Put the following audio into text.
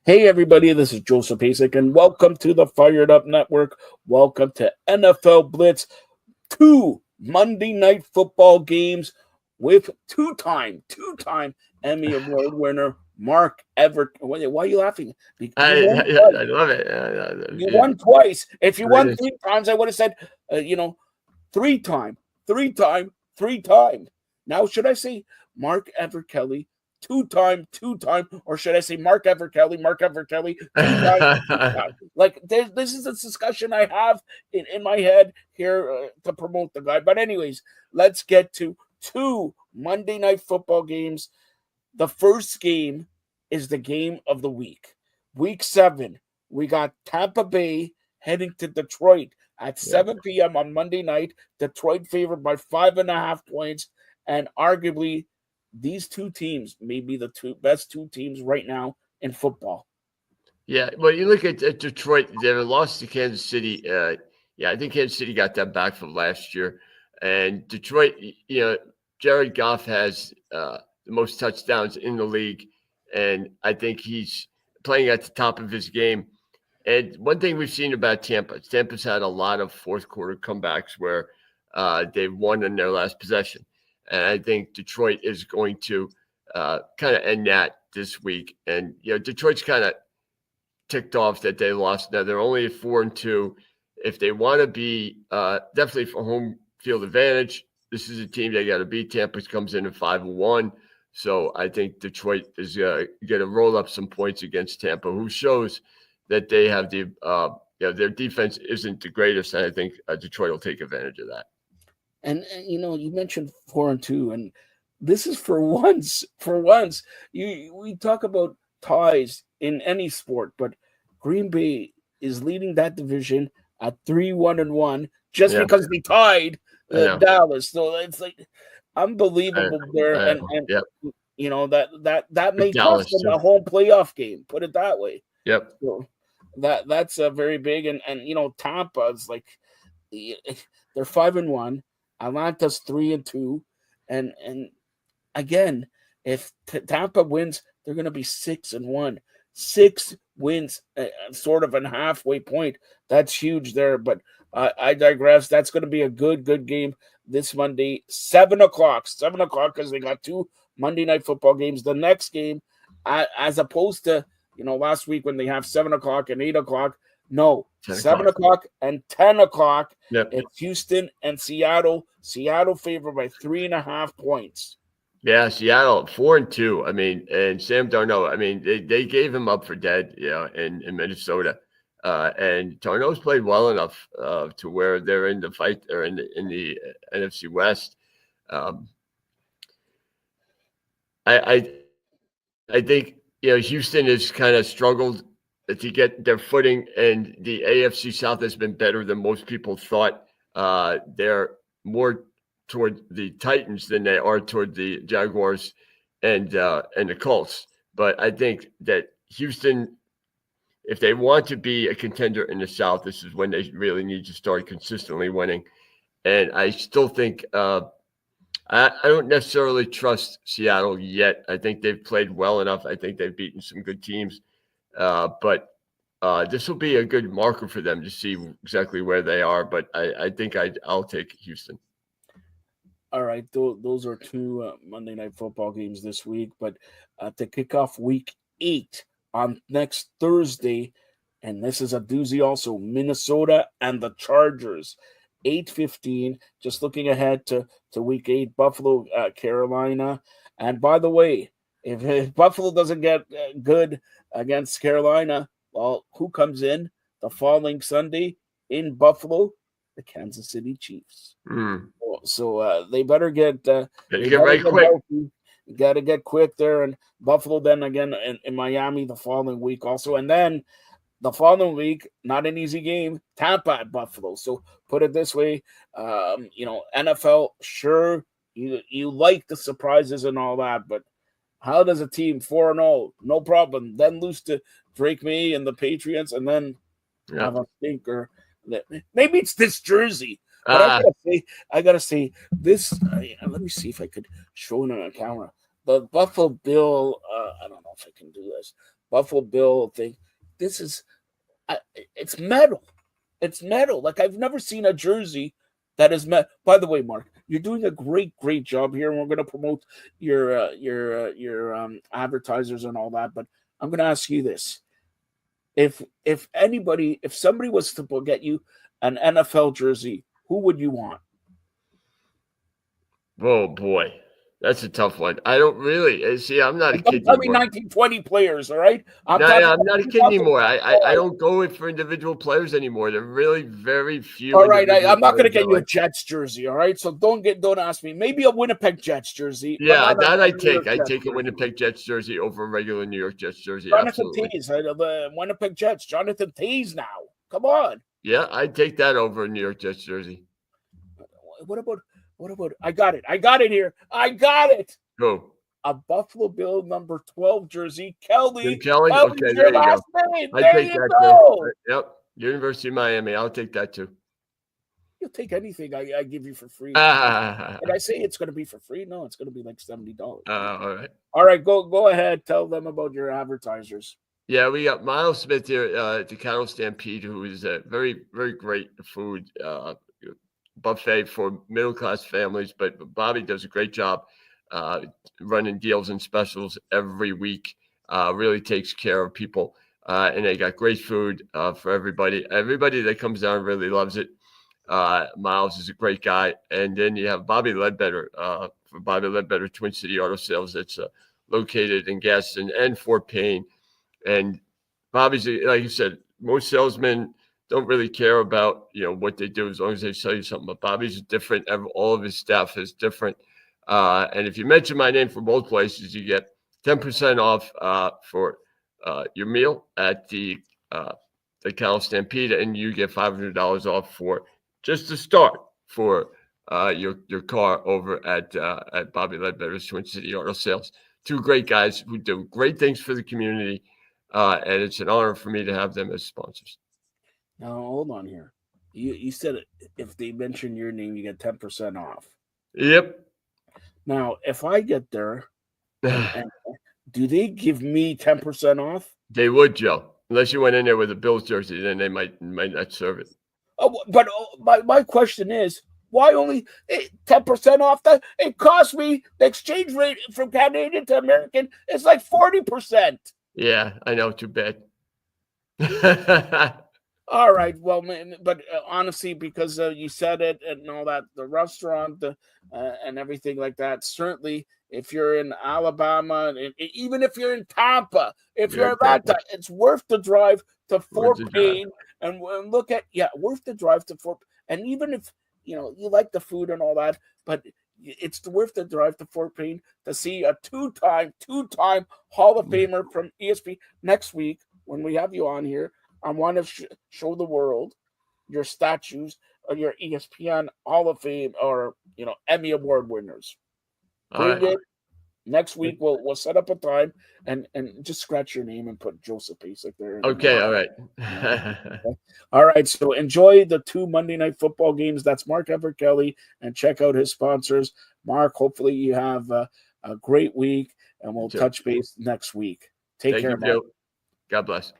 Hey, everybody, this is Joseph Pasek, and welcome to the Fired Up Network. Welcome to NFL Blitz, two Monday night football games with two-time Emmy Award winner Mark Everett. Why are you laughing? You I, won I, twice. I love it. You won twice. If you won Great. three times, I would have said, three-time, three-time. Now, should I say Mark Everett Kelly? Two-time, or should I say Mark Everett Kelly, two-time, two-time? Like, this is a discussion I have in my head here to promote the guy. But anyways, let's get to two Monday night football games. The first game is the game of the week. Week 7, we got Tampa Bay heading to Detroit at 7 p.m. on Monday night. Detroit favored by 5.5 points, and arguably these two teams may be the best two teams right now in football. Yeah, well, you look at Detroit, they lost to Kansas City. I think Kansas City got that back from last year. And Detroit, Jared Goff has the most touchdowns in the league. And I think he's playing at the top of his game. And one thing we've seen about Tampa's had a lot of fourth quarter comebacks where they've won in their last possession. And I think Detroit is going to kind of end that this week. And, Detroit's kind of ticked off that they lost. Now they're only at 4-2. If they want to be definitely for home field advantage, this is a team they got to beat. Tampa comes in at 5-1. So I think Detroit is going to roll up some points against Tampa, who shows that they have their defense isn't the greatest. And I think Detroit will take advantage of that. And you mentioned 4-2, and this is for once. We talk about ties in any sport, but Green Bay is leading that division at 3-1-1 just because they tied Dallas. So it's like unbelievable there, and that may cost them a home playoff game. Put it that way. Yep. So that's a very big, and Tampa is like they're 5-1. Atlanta's 3-2, and again, if Tampa wins, they're going to be 6-1. 6 wins, sort of a halfway point. That's huge there, but I digress. That's going to be a good game this Monday, 7 o'clock. 7 o'clock because they got two Monday night football games. The next game, as opposed to last week when they have 7 o'clock and 8 o'clock. No, 7 o'clock and 10 o'clock. Yep. It's Houston and Seattle. Seattle favored by 3.5 points. Yeah, Seattle 4-2. I mean, and Sam Darnold. I mean, they gave him up for dead, in Minnesota. And Darnold's played well enough to where they're in the fight or in the NFC West. I think Houston has kind of struggled to get their footing, and the AFC South has been better than most people thought. They're more toward the Titans than they are toward the Jaguars and the Colts. But I think that Houston, if they want to be a contender in the South, this is when they really need to start consistently winning. And I still think I don't necessarily trust Seattle yet. I think they've played well enough. I think they've beaten some good teams. But this will be a good marker for them to see exactly where they are. But I think I'll take Houston. All right, those are two Monday Night Football games this week. But to kick off Week 8 on next Thursday, and this is a doozy also, Minnesota and the Chargers, 8:15. Just looking ahead to Week 8, Buffalo, Carolina. And by the way, if Buffalo doesn't get good against Carolina, well, who comes in the following Sunday in Buffalo? The Kansas City Chiefs. So they better get right quick. Healthy. You got to get quick there. And Buffalo then again in Miami the following week also. And then the following week, not an easy game, Tampa at Buffalo. So put it this way, NFL, sure, you like the surprises and all that, but how does a team 4-0, no problem, then lose to Drake May and the Patriots and then have a stinker? Maybe it's this jersey. But I gotta say this. Let me see if I could show it on camera. the Buffalo Bill. I don't know if I can do this. Buffalo Bill thing. This is, it's metal. It's metal. Like I've never seen a jersey that is metal. By the way, Mark, you're doing a great job here, and we're going to promote your advertisers and all that. But I'm going to ask you this: if somebody was to get you an NFL jersey, who would you want? Oh boy, that's a tough one. I don't really see. I'm not a Don't kid tell me anymore. 1920 players, all right? I'm No, talking I'm about not a kid anymore. I don't go in for individual players anymore. There are really very few all right, individual I'm not going to players get I you a like. Jets jersey, all right? So don't ask me. Maybe a Winnipeg Jets jersey, but Yeah, not that a I New York take. I Jets take a jersey. Winnipeg Jets jersey over a regular New York Jets jersey. Jonathan Absolutely. Taze, the Winnipeg Jets. Jonathan Taze now. Come on. Yeah, I'd take that over a New York Jets jersey. What about I got it. I got it here. I got it. Go. A Buffalo Bill number 12 jersey. Kelly. Jim Kelly? Okay, Kelly's your there you go. last name. I There take you that too. go. Yep. University of Miami. I'll take that too. You'll take anything I give you for free. Ah, Did I say it's going to be for free? No, it's going to be like $70. all right. All right, go ahead. Tell them about your advertisers. Yeah, we got Miles Smith here at the Cattle Stampede, who is a very, very great food buffet for middle class families. But Bobby does a great job running deals and specials every week. Really takes care of people, and they got great food for everybody. Everybody that comes down really loves it. Miles is a great guy, and then you have Bobby Ledbetter for Bobby Ledbetter Twin City Auto Sales. That's located in Gaston and Fort Payne. And Bobby's, like you said, most salesmen don't really care about what they do as long as they sell you something. But Bobby's different. All of his staff is different. And if you mention my name for both places, you get 10% off for your meal at the Cal Stampede, and you get $500 off for just to start for your car over at Bobby Ledbetter's Twin City Auto Sales. Two great guys who do great things for the community. And it's an honor for me to have them as sponsors. Now, hold on here. You said if they mention your name, you get 10% off. Yep. Now, if I get there, and do they give me 10% off? They would, Joe. Unless you went in there with a Bills jersey, then they might not serve it. Oh, but my question is, why only 10% off? That it cost me the exchange rate from Canadian to American. It's like 40%. Yeah, I know. Too bad. All right. Well, but honestly, because you said it and all that, the restaurant and everything like that, certainly if you're in Alabama, and even if you're in Tampa, if you're in Atlanta, it's worth the drive to Fort Payne and look at, worth the drive to Fort. And even if, you like the food and all that, but it's worth the drive to Fort Payne to see a two-time Hall of Famer from ESPN next week when we have you on here. I want to show the world your statues of your ESPN Hall of Fame or Emmy Award winners. Bring it next week. We'll set up a time and just scratch your name and put Joseph Pasek there. Okay, all right. All right. So enjoy the 2 Monday Night Football games. That's Mark Everett Kelly, and check out his sponsors. Mark, hopefully you have a great week, and we'll touch base next week. Take care, Mark. God bless.